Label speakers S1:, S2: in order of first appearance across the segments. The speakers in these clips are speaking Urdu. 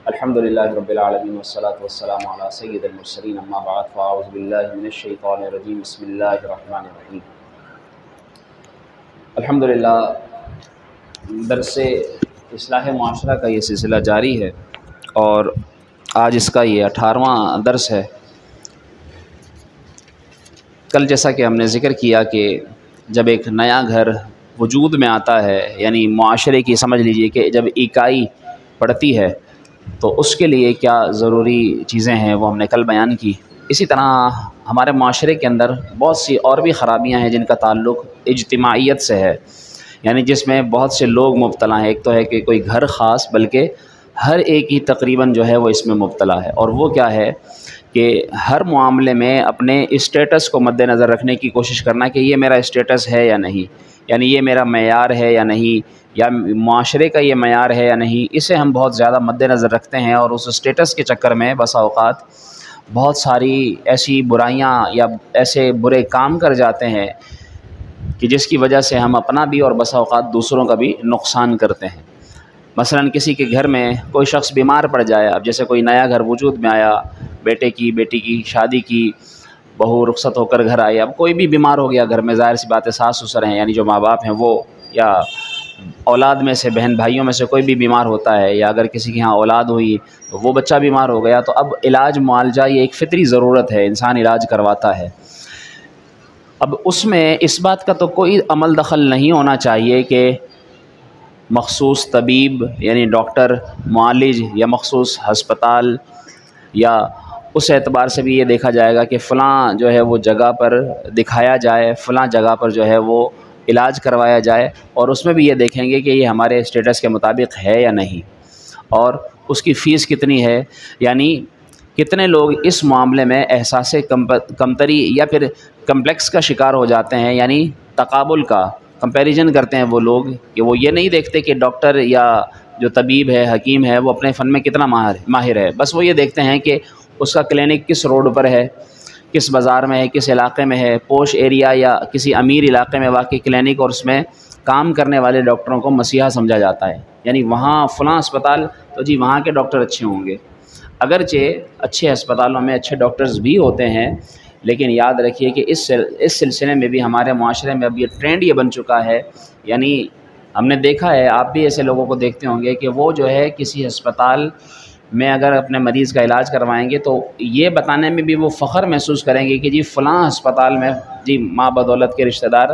S1: الحمدللہ رب العالمین والصلاة والسلام علی سید المرسلین اما بعد فاعوذ باللہ من الشیطان الرجیم بسم اللہ الرحمن الرحیم۔ الحمدللہ درس اصلاح معاشرہ کا یہ سلسلہ جاری ہے اور آج اس کا یہ 18واں درس ہے۔ کل جیسا کہ ہم نے ذکر کیا کہ جب ایک نیا گھر وجود میں آتا ہے، یعنی معاشرے کی سمجھ لیجئے کہ جب اکائی پڑتی ہے تو اس کے لیے کیا ضروری چیزیں ہیں وہ ہم نے کل بیان کی۔ اسی طرح ہمارے معاشرے کے اندر بہت سی اور بھی خرابیاں ہیں جن کا تعلق اجتماعیت سے ہے، یعنی جس میں بہت سے لوگ مبتلا ہیں۔ ایک تو ہے کہ کوئی گھر خاص، بلکہ ہر ایک ہی تقریباً جو ہے وہ اس میں مبتلا ہے، اور وہ کیا ہے کہ ہر معاملے میں اپنے اسٹیٹس کو مد نظر رکھنے کی کوشش کرنا کہ یہ میرا اسٹیٹس ہے یا نہیں، یعنی یہ میرا معیار ہے یا نہیں، یا معاشرے کا یہ معیار ہے یا نہیں، اسے ہم بہت زیادہ مد نظر رکھتے ہیں، اور اس اسٹیٹس کے چکر میں بسا اوقات بہت ساری ایسی برائیاں یا ایسے برے کام کر جاتے ہیں کہ جس کی وجہ سے ہم اپنا بھی اور بسا اوقات دوسروں کا بھی نقصان کرتے ہیں۔ مثلا کسی کے گھر میں کوئی شخص بیمار پڑ جائے، اب جیسے کوئی نیا گھر وجود میں آیا، بیٹی کی شادی کی، بہو رخصت ہو کر گھر آئی، اب کوئی بھی بیمار ہو گیا گھر میں، ظاہر سی بات ہے ساس سسر ہیں یعنی جو ماں باپ ہیں وہ، یا اولاد میں سے بہن بھائیوں میں سے کوئی بھی بیمار ہوتا ہے، یا اگر کسی کے ہاں اولاد ہوئی تو وہ بچہ بیمار ہو گیا، تو اب علاج معالجہ یہ ایک فطری ضرورت ہے، انسان علاج کرواتا ہے۔ اب اس میں اس بات کا تو کوئی عمل دخل نہیں ہونا چاہیے کہ مخصوص طبیب یعنی ڈاکٹر، معالج یا مخصوص ہسپتال، یا اس اعتبار سے بھی یہ دیکھا جائے گا کہ فلاں جو ہے وہ جگہ پر دکھایا جائے، فلاں جگہ پر جو ہے وہ علاج کروایا جائے، اور اس میں بھی یہ دیکھیں گے کہ یہ ہمارے اسٹیٹس کے مطابق ہے یا نہیں، اور اس کی فیس کتنی ہے، یعنی کتنے لوگ اس معاملے میں احساس کمتری یا پھر کمپلیکس کا شکار ہو جاتے ہیں، یعنی تقابل کا کمپیریزن کرتے ہیں وہ لوگ، کہ وہ یہ نہیں دیکھتے کہ ڈاکٹر یا جو طبیب ہے، حکیم ہے، وہ اپنے فن میں کتنا ماہر ہے، بس وہ یہ دیکھتے ہیں کہ اس کا کلینک کس روڈ پر ہے، کس بازار میں ہے، کس علاقے میں ہے، پوش ایریا یا کسی امیر علاقے میں واقع کلینک، اور اس میں کام کرنے والے ڈاکٹروں کو مسیحا سمجھا جاتا ہے، یعنی وہاں فلاں اسپتال تو جی وہاں کے ڈاکٹر اچھے ہوں گے۔ اگرچہ اچھے ہسپتالوں میں اچھے ڈاکٹرز بھی ہوتے ہیں، لیکن یاد رکھیے کہ اس سلسلے میں بھی ہمارے معاشرے میں اب یہ ٹرینڈ یہ بن چکا ہے، یعنی ہم نے دیکھا ہے، آپ بھی ایسے لوگوں کو دیکھتے ہوں گے کہ وہ جو ہے کسی ہسپتال میں اگر اپنے مریض کا علاج کروائیں گے تو یہ بتانے میں بھی وہ فخر محسوس کریں گے کہ جی فلاں ہسپتال میں جی ماں بدولت کے رشتہ دار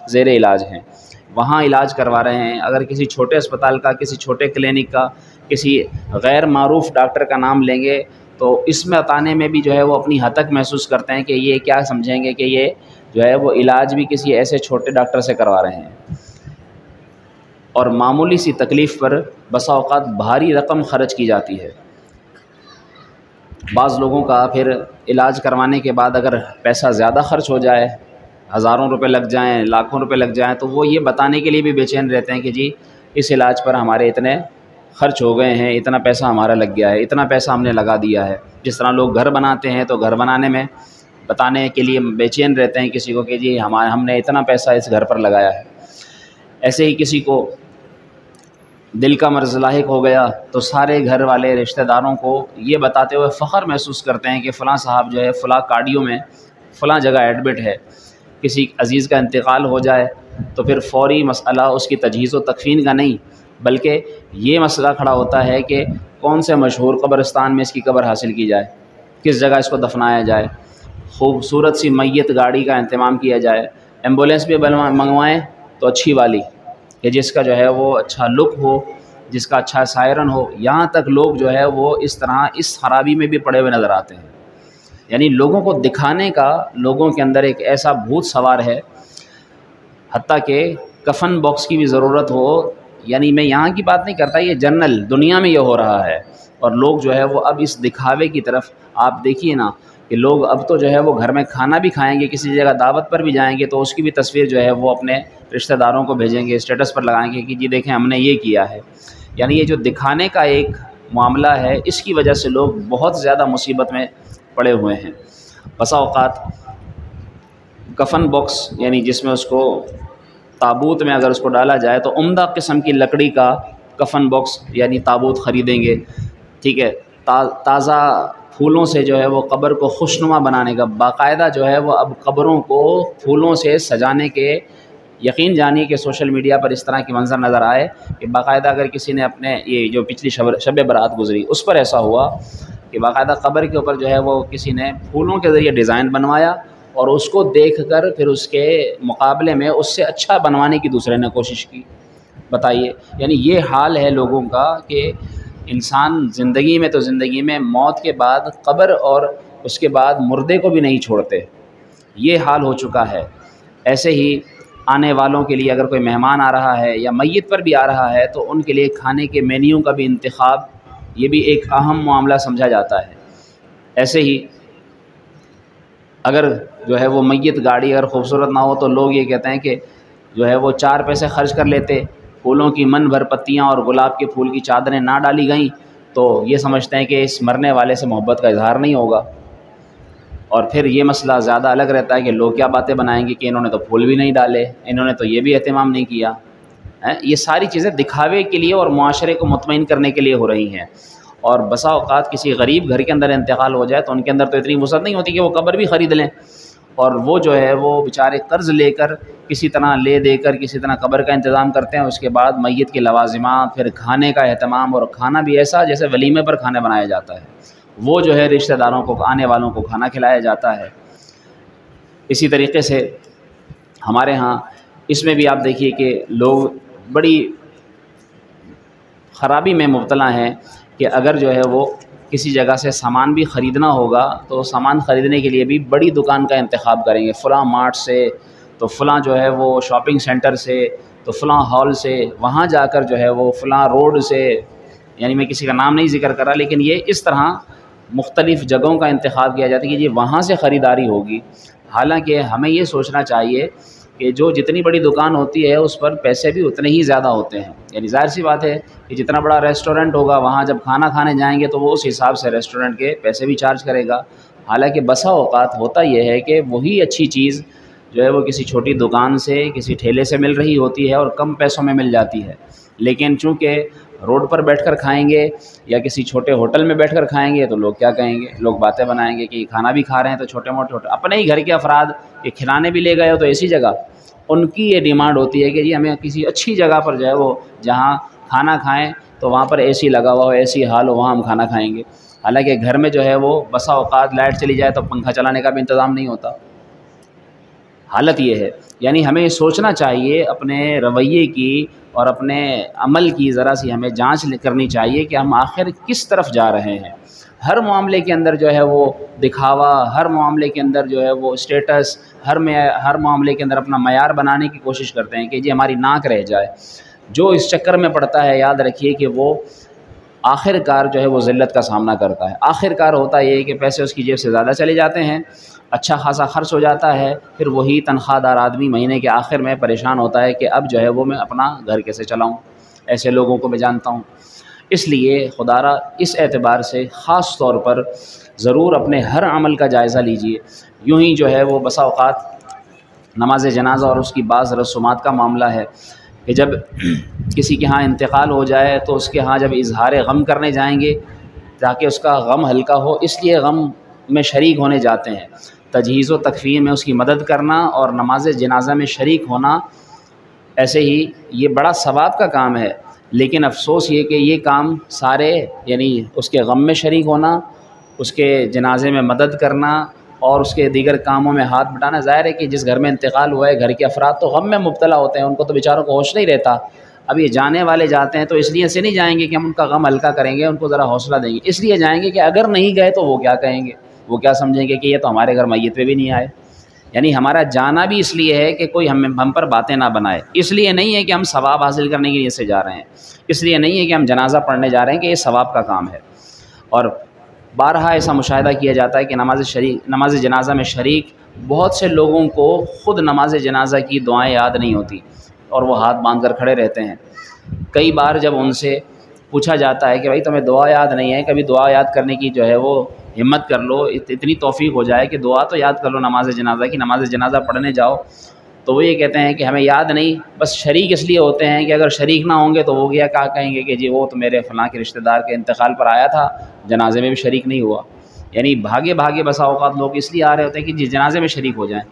S1: زیر علاج ہیں، وہاں علاج کروا رہے ہیں۔ اگر کسی چھوٹے اسپتال کا، کسی چھوٹے کلینک کا، کسی غیر معروف ڈاکٹر کا نام لیں گے تو اس میں بتانے میں بھی جو ہے وہ اپنی حد تک محسوس کرتے ہیں کہ یہ کیا سمجھیں گے کہ یہ جو ہے وہ علاج بھی کسی ایسے چھوٹے ڈاکٹر سے کروا رہے ہیں، اور معمولی سی تکلیف پر بسا اوقات بھاری رقم خرچ کی جاتی ہے۔ بعض لوگوں کا پھر علاج کروانے کے بعد اگر پیسہ زیادہ خرچ ہو جائے، ہزاروں روپے لگ جائیں، لاکھوں روپے لگ جائیں، تو وہ یہ بتانے کے لیے بھی بے چین رہتے ہیں کہ جی اس علاج پر ہمارے اتنے خرچ ہو گئے ہیں، اتنا پیسہ ہمارا لگ گیا ہے، اتنا پیسہ ہم نے لگا دیا ہے۔ جس طرح لوگ گھر بناتے ہیں تو گھر بنانے میں بتانے کے لیے بے چین رہتے ہیں کسی کو کہ جی ہم نے اتنا پیسہ اس گھر پر لگایا ہے۔ ایسے ہی کسی کو دل کا مرض لاحق ہو گیا تو سارے گھر والے رشتہ داروں کو یہ بتاتے ہوئے فخر محسوس کرتے ہیں کہ فلاں صاحب جو ہے فلاں کارڈیو میں فلاں جگہ ایڈمٹ ہے۔ کسی عزیز کا انتقال ہو جائے تو پھر فوری مسئلہ اس کی تجہیز و تکفین کا نہیں، بلکہ یہ مسئلہ کھڑا ہوتا ہے کہ کون سے مشہور قبرستان میں اس کی قبر حاصل کی جائے، کس جگہ اس کو دفنایا جائے، خوبصورت سی میت گاڑی کا انتظام کیا جائے، ایمبولینس بھی منگوائیں تو اچھی والی کہ جس کا جو ہے وہ اچھا لک ہو، جس کا اچھا سائرن ہو۔ یہاں تک لوگ جو ہے وہ اس طرح اس خرابی میں بھی پڑے ہوئے نظر آتے ہیں، یعنی لوگوں کو دکھانے کا لوگوں کے اندر ایک ایسا بھوت سوار ہے، حتیٰ کہ کفن باکس کی بھی ضرورت ہو، یعنی میں یہاں کی بات نہیں کرتا، یہ جنرل دنیا میں یہ ہو رہا ہے، اور لوگ جو ہے وہ اب اس دکھاوے کی طرف، آپ دیکھیے نا کہ لوگ اب تو جو ہے وہ گھر میں کھانا بھی کھائیں گے، کسی جگہ دعوت پر بھی جائیں گے تو اس کی بھی تصویر جو ہے وہ اپنے رشتہ داروں کو بھیجیں گے، اسٹیٹس پر لگائیں گے کہ جی دیکھیں ہم نے یہ کیا ہے۔ یعنی یہ جو دکھانے کا ایک معاملہ ہے، اس کی وجہ سے لوگ بہت زیادہ مصیبت میں پڑے ہوئے ہیں۔ بسا اوقات کفن باکس یعنی جس میں اس کو تابوت میں اگر اس کو ڈالا جائے تو عمدہ قسم کی لکڑی کا کفن باکس یعنی تابوت خریدیں گے، ٹھیک ہے، تازہ پھولوں سے جو ہے وہ قبر کو خوشنما بنانے کا، باقاعدہ جو ہے وہ اب قبروں کو پھولوں سے سجانے کے، یقین جانیے کہ سوشل میڈیا پر اس طرح کے منظر نظر آئے کہ باقاعدہ اگر کسی نے اپنے یہ جو پچھلی شب برات گزری اس پر ایسا ہوا کہ باقاعدہ قبر کے اوپر جو ہے وہ کسی نے پھولوں کے ذریعے ڈیزائن بنوایا اور اس کو دیکھ کر پھر اس کے مقابلے میں اس سے اچھا بنوانے کی دوسرے نے کوشش کی۔ بتائیے، یعنی یہ حال ہے لوگوں کا کہ انسان زندگی میں تو زندگی میں، موت کے بعد قبر اور اس کے بعد مردے کو بھی نہیں چھوڑتے، یہ حال ہو چکا ہے۔ ایسے ہی آنے والوں کے لیے اگر کوئی مہمان آ رہا ہے یا میت پر بھی آ رہا ہے تو ان کے لیے کھانے کے مینیو کا بھی انتخاب، یہ بھی ایک اہم معاملہ سمجھا جاتا ہے۔ ایسے ہی اگر جو ہے وہ میت گاڑی اگر خوبصورت نہ ہو تو لوگ یہ کہتے ہیں کہ جو ہے وہ 4 پیسے خرچ کر لیتے، پھولوں کی من بھر پتیاں اور گلاب کے پھول کی چادریں نہ ڈالی گئیں تو یہ سمجھتے ہیں کہ اس مرنے والے سے محبت کا اظہار نہیں ہوگا۔ اور پھر یہ مسئلہ زیادہ الگ رہتا ہے کہ لوگ کیا باتیں بنائیں گے کہ انہوں نے تو پھول بھی نہیں ڈالے، انہوں نے تو یہ بھی اہتمام نہیں کیا۔ یہ ساری چیزیں دکھاوے کے لیے اور معاشرے کو مطمئن کرنے کے لیے ہو رہی ہیں۔ اور بسا اوقات کسی غریب گھر کے اندر انتقال ہو جائے تو ان کے اندر تو اتنی وسعت نہیں ہوتی کہ وہ قبر بھی خرید لیں، اور وہ جو ہے وہ بیچارے قرض لے کر کسی طرح لے دے کر کسی طرح قبر کا انتظام کرتے ہیں۔ اس کے بعد میت کے لوازمات، پھر کھانے کا اہتمام، اور کھانا بھی ایسا جیسے ولیمے پر کھانا بنایا جاتا ہے، وہ جو ہے رشتہ داروں کو، آنے والوں کو کھانا کھلایا جاتا ہے۔ اسی طریقے سے ہمارے ہاں اس میں بھی آپ دیکھیے کہ لوگ بڑی خرابی میں مبتلا ہیں کہ اگر جو ہے وہ کسی جگہ سے سامان بھی خریدنا ہوگا تو سامان خریدنے کے لیے بھی بڑی دکان کا انتخاب کریں گے، فلاں مارٹ سے، تو فلاں جو ہے وہ شاپنگ سینٹر سے، تو فلاں ہال سے، وہاں جا کر جو ہے وہ فلاں روڈ سے، یعنی میں کسی کا نام نہیں ذکر کر رہا، لیکن یہ اس طرح مختلف جگہوں کا انتخاب کیا جاتا ہے کہ یہ وہاں سے خریداری ہوگی۔ حالانکہ ہمیں یہ سوچنا چاہیے کہ جو جتنی بڑی دکان ہوتی ہے اس پر پیسے بھی اتنے ہی زیادہ ہوتے ہیں، یعنی ظاہر سی بات ہے کہ جتنا بڑا ریسٹورنٹ ہوگا وہاں جب کھانا کھانے جائیں گے تو وہ اس حساب سے ریسٹورنٹ کے پیسے بھی چارج کرے گا۔ حالانکہ بسا اوقات ہوتا یہ ہے کہ وہی اچھی چیز جو ہے وہ کسی چھوٹی دکان سے، کسی ٹھیلے سے مل رہی ہوتی ہے اور کم پیسوں میں مل جاتی ہے، لیکن چونکہ روڈ پر بیٹھ کر کھائیں گے یا کسی چھوٹے ہوٹل میں بیٹھ کر کھائیں گے تو لوگ کیا کہیں گے، لوگ باتیں بنائیں گے کہ کھانا بھی کھا رہے ہیں تو چھوٹے موٹے ہوٹل، اپنے ہی گھر کے افراد کہ کھلانے بھی لے گئے ہو تو ایسی جگہ، ان کی یہ ڈیمانڈ ہوتی ہے کہ جی ہمیں کسی اچھی جگہ پر جو ہے وہ جہاں کھانا کھائیں تو وہاں پر اے سی لگا ہوا ہو، اے سی حال ہو، وہاں ہم کھانا کھائیں گے۔ حالانکہ گھر میں جو ہے وہ بسا اوقات لائٹ چلی جائے تو پنکھا چلانے کا بھی انتظام نہیں ہوتا۔ حالت یہ ہے، یعنی ہمیں سوچنا چاہیے اپنے رویے کی اور اپنے عمل کی، ذرا سی ہمیں جانچ کرنی چاہیے کہ ہم آخر کس طرف جا رہے ہیں۔ ہر معاملے کے اندر جو ہے وہ دکھاوا، ہر معاملے کے اندر جو ہے وہ اسٹیٹس، ہر معاملے کے اندر اپنا معیار بنانے کی کوشش کرتے ہیں کہ جی ہماری ناک رہ جائے۔ جو اس چکر میں پڑتا ہے یاد رکھیے کہ وہ آخر کار جو ہے وہ ذلت کا سامنا کرتا ہے۔ آخر کار ہوتا یہ ہے کہ پیسے اس کی جیب سے زیادہ چلے جاتے ہیں، اچھا خاصا خرچ ہو جاتا ہے، پھر وہی تنخواہ دار آدمی مہینے کے آخر میں پریشان ہوتا ہے کہ اب جو ہے وہ میں اپنا گھر کیسے چلاؤں۔ ایسے لوگوں کو میں جانتا ہوں۔ اس لیے خدارا اس اعتبار سے خاص طور پر ضرور اپنے ہر عمل کا جائزہ لیجئے۔ یوں ہی جو ہے وہ بسا اوقات نماز جنازہ اور اس کی بعض رسومات کا معاملہ ہے کہ جب کسی کے ہاں انتقال ہو جائے تو اس کے ہاں جب اظہار غم کرنے جائیں گے تاکہ اس کا غم ہلکا ہو، اس لیے غم میں شریک ہونے جاتے ہیں۔ تجہیز و تکفین میں اس کی مدد کرنا اور نماز جنازہ میں شریک ہونا، ایسے ہی یہ بڑا ثواب کا کام ہے، لیکن افسوس یہ کہ یہ کام سارے، یعنی اس کے غم میں شریک ہونا، اس کے جنازے میں مدد کرنا اور اس کے دیگر کاموں میں ہاتھ بٹانا، ظاہر ہے کہ جس گھر میں انتقال ہوا ہے گھر کے افراد تو غم میں مبتلا ہوتے ہیں، ان کو تو بیچاروں کو ہوش نہیں رہتا۔ اب یہ جانے والے جاتے ہیں تو اس لیے سے نہیں جائیں گے کہ ہم ان کا غم ہلکا کریں گے، ان کو ذرا حوصلہ دیں گے، اس لیے جائیں گے کہ اگر نہیں گئے تو وہ کیا کہیں گے، وہ کیا سمجھیں گے کہ یہ تو ہمارے گھر میت پہ بھی نہیں آئے۔ یعنی ہمارا جانا بھی اس لیے ہے کہ کوئی ہم پر باتیں نہ بنائے، اس لیے نہیں ہے کہ ہم ثواب حاصل کرنے کی نیت سے جا رہے ہیں، اس لیے نہیں ہے کہ ہم جنازہ پڑھنے جا رہے ہیں کہ یہ ثواب کا کام ہے۔ اور بارہا ایسا مشاہدہ کیا جاتا ہے کہ نماز جنازہ میں شریک بہت سے لوگوں کو خود نماز جنازہ کی دعائیں یاد نہیں ہوتی اور وہ ہاتھ باندھ کر کھڑے رہتے ہیں۔ کئی بار جب ان سے پوچھا جاتا ہے کہ بھائی تمہیں دعا یاد نہیں ہے، کبھی دعا یاد کرنے کی جو ہے وہ ہمت کر لو، اتنی توفیق ہو جائے کہ دعا تو یاد کر لو نماز جنازہ کی، نماز جنازہ پڑھنے جاؤ، تو وہ یہ کہتے ہیں کہ ہمیں یاد نہیں، بس شریک اس لیے ہوتے ہیں کہ اگر شریک نہ ہوں گے تو وہ کیا کہیں گے کہ جی وہ تو میرے فلاں کے رشتہ دار کے انتقال پر آیا تھا، جنازے میں بھی شریک نہیں ہوا۔ یعنی بھاگے بھاگے بسا اوقات لوگ اس لیے آ رہے ہوتے ہیں کہ جی جنازے میں شریک ہو جائیں۔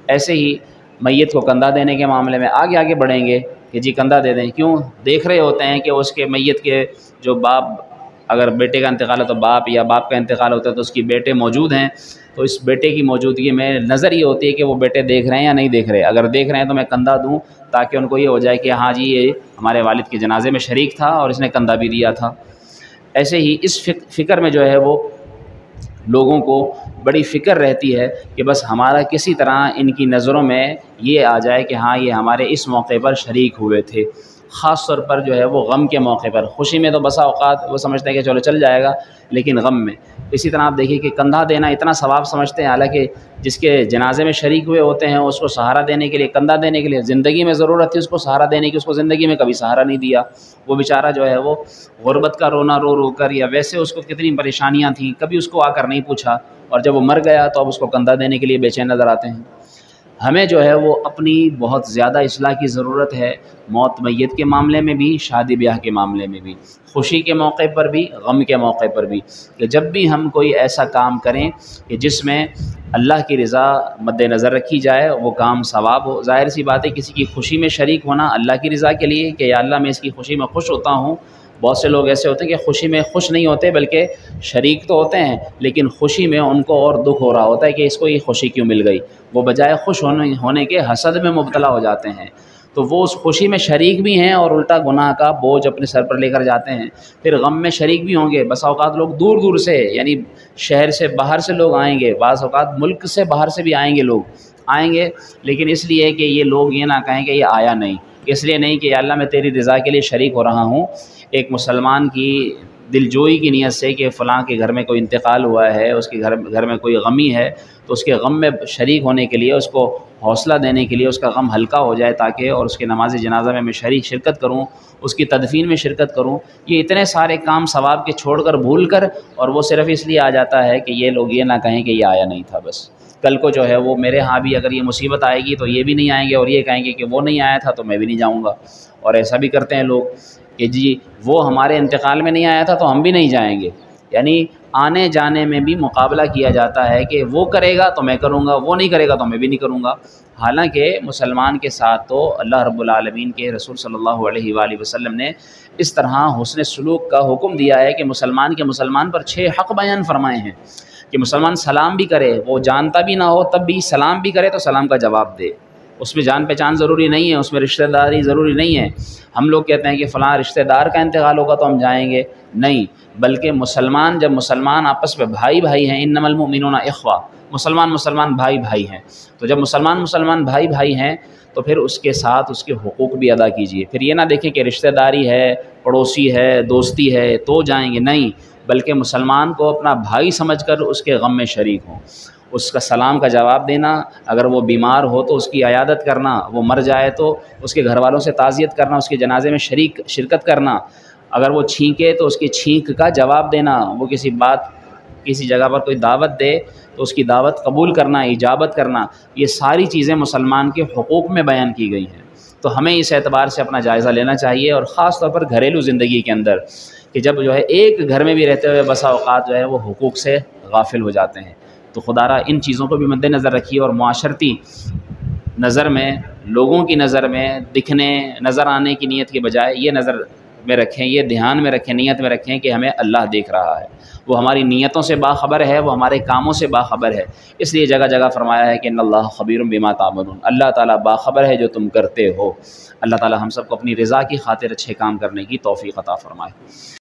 S1: ایسے ہی میت کو کندھا دینے کے معاملے میں آگے آگے بڑھیں گے کہ جی کندھا دے دیں، کیوں؟ دیکھ رہے ہوتے ہیں کہ اس کے میت کے جو باپ، اگر بیٹے کا انتقال ہے تو باپ، یا باپ کا انتقال ہوتا ہے تو اس کی بیٹے موجود ہیں، تو اس بیٹے کی موجودگی میں نظر یہ ہوتی ہے کہ وہ بیٹے دیکھ رہے ہیں یا نہیں دیکھ رہے۔ اگر دیکھ رہے ہیں تو میں کندھا دوں تاکہ ان کو یہ ہو جائے کہ ہاں جی یہ ہمارے والد کے جنازے میں شریک تھا اور اس نے کندھا بھی دیا تھا۔ ایسے ہی اس فکر میں جو ہے وہ لوگوں کو بڑی فکر رہتی ہے کہ بس ہمارا کسی طرح ان کی نظروں میں یہ آ جائے کہ ہاں یہ ہمارے اس موقع پر شریک ہوئے تھے۔ خاص طور پر جو ہے وہ غم کے موقع پر، خوشی میں تو بسا اوقات وہ سمجھتے ہیں کہ چلو چل جائے گا، لیکن غم میں اسی طرح آپ دیکھیے کہ کندھا دینا اتنا ثواب سمجھتے ہیں، حالانکہ جس کے جنازے میں شریک ہوئے ہوتے ہیں اس کو سہارا دینے کے لیے، کندھا دینے کے لیے زندگی میں ضرورت تھی اس کو سہارا دینے کی، اس کو زندگی میں کبھی سہارا نہیں دیا۔ وہ بیچارہ جو ہے وہ غربت کا رونا رو رو کر، یا ویسے اس کو کتنی پریشانیاں تھیں، کبھی اس کو آ کر نہیں پوچھا، اور جب وہ مر گیا تو اب اس کو کندھا دینے کے لیے بے چین نظر آتے ہیں۔ ہمیں جو ہے وہ اپنی بہت زیادہ اصلاح کی ضرورت ہے، موت میت کے معاملے میں بھی، شادی بیاہ کے معاملے میں بھی، خوشی کے موقع پر بھی، غم کے موقع پر بھی، کہ جب بھی ہم کوئی ایسا کام کریں کہ جس میں اللہ کی رضا مد نظر رکھی جائے، وہ کام ثواب ہو۔ ظاہر سی بات ہے کسی کی خوشی میں شریک ہونا اللہ کی رضا کے لیے کہ یا اللہ میں اس کی خوشی میں خوش ہوتا ہوں۔ بہت سے لوگ ایسے ہوتے ہیں کہ خوشی میں خوش نہیں ہوتے، بلکہ شریک تو ہوتے ہیں لیکن خوشی میں ان کو اور دکھ ہو رہا ہوتا ہے کہ اس کو یہ خوشی کیوں مل گئی، وہ بجائے خوش ہونے کے حسد میں مبتلا ہو جاتے ہیں، تو وہ اس خوشی میں شریک بھی ہیں اور الٹا گناہ کا بوجھ اپنے سر پر لے کر جاتے ہیں۔ پھر غم میں شریک بھی ہوں گے، بس اوقات لوگ دور دور سے، یعنی شہر سے باہر سے لوگ آئیں گے، بعض اوقات ملک سے باہر سے بھی آئیں گے، لوگ آئیں گے لیکن اس لیے کہ یہ لوگ یہ نہ کہیں کہ یہ آیا نہیں، اس لیے نہیں کہ یا اللہ میں تیری رضا کے لیے شریک ہو رہا ہوں۔ ایک مسلمان کی دل جوئی کی نیت سے کہ فلاں کے گھر میں کوئی انتقال ہوا ہے، اس کے گھر میں کوئی غمی ہے، تو اس کے غم میں شریک ہونے کے لیے، اس کو حوصلہ دینے کے لیے، اس کا غم ہلکا ہو جائے تاکہ، اور اس کے نماز جنازہ میں شرکت کروں، اس کی تدفین میں شرکت کروں۔ یہ اتنے سارے کام ثواب کے چھوڑ کر، بھول کر، اور وہ صرف اس لیے آ جاتا ہے کہ یہ لوگ یہ نہ کہیں کہ یہ آیا نہیں تھا۔ بس کل کو جو ہے وہ میرے ہاں بھی اگر یہ مصیبت آئے گی تو یہ بھی نہیں آئیں گے، اور یہ کہیں گے کہ وہ نہیں آیا تھا تو میں بھی نہیں جاؤں گا۔ اور ایسا بھی کرتے ہیں لوگ کہ جی وہ ہمارے انتقال میں نہیں آیا تھا تو ہم بھی نہیں جائیں گے، یعنی آنے جانے میں بھی مقابلہ کیا جاتا ہے کہ وہ کرے گا تو میں کروں گا، وہ نہیں کرے گا تو میں بھی نہیں کروں گا۔ حالانکہ مسلمان کے ساتھ تو اللہ رب العالمین کے رسول صلی اللہ علیہ وآلہ وسلم نے اس طرح حسن سلوک کا حکم دیا ہے کہ مسلمان پر 6 حق بیان فرمائے ہیں کہ مسلمان سلام بھی کرے، وہ جانتا بھی نہ ہو تب بھی سلام بھی کرے تو سلام کا جواب دے۔ اس میں جان پہچان ضروری نہیں ہے، اس میں رشتہ داری ضروری نہیں ہے۔ ہم لوگ کہتے ہیں کہ فلاں رشتہ دار کا انتقال ہوگا تو ہم جائیں گے، نہیں، بلکہ جب مسلمان آپس میں بھائی ہیں، انما المؤمنون اخوہ، مسلمان بھائی ہیں، تو جب مسلمان بھائی ہیں تو پھر اس کے ساتھ اس کے حقوق بھی ادا کیجیے۔ پھر یہ نہ دیکھیں کہ رشتہ داری ہے، پڑوسی ہے، دوستی ہے تو جائیں گے، نہیں، بلکہ مسلمان کو اپنا بھائی سمجھ کر اس کے غم میں شریک ہوں، اس کا سلام کا جواب دینا، اگر وہ بیمار ہو تو اس کی عیادت کرنا، وہ مر جائے تو اس کے گھر والوں سے تعزیت کرنا، اس کے جنازے میں شرکت کرنا، اگر وہ چھینکے تو اس کی چھینک کا جواب دینا، وہ کسی جگہ پر کوئی دعوت دے تو اس کی دعوت قبول کرنا، اجابت کرنا، یہ ساری چیزیں مسلمان کے حقوق میں بیان کی گئی ہیں۔ تو ہمیں اس اعتبار سے اپنا جائزہ لینا چاہیے، اور خاص طور پر گھریلو زندگی کے اندر کہ جب جو ہے ایک گھر میں بھی رہتے ہوئے بسا اوقات جو ہے وہ حقوق سے غافل ہو جاتے ہیں، تو خدا را ان چیزوں کو بھی مد نظر رکھیے، اور معاشرتی نظر میں، لوگوں کی نظر میں دکھنے نظر آنے کی نیت کے بجائے یہ نظر میں رکھیں، یہ دھیان میں رکھیں، نیت میں رکھیں کہ ہمیں اللہ دیکھ رہا ہے، وہ ہماری نیتوں سے باخبر ہے، وہ ہمارے کاموں سے باخبر ہے، اس لیے جگہ جگہ فرمایا ہے کہ ان اللہ خبیر بما تعملون، اللہ تعالیٰ باخبر ہے جو تم کرتے ہو۔ اللہ تعالیٰ ہم سب کو اپنی رضا کی خاطر اچھے کام کرنے کی توفیق عطا فرمائے۔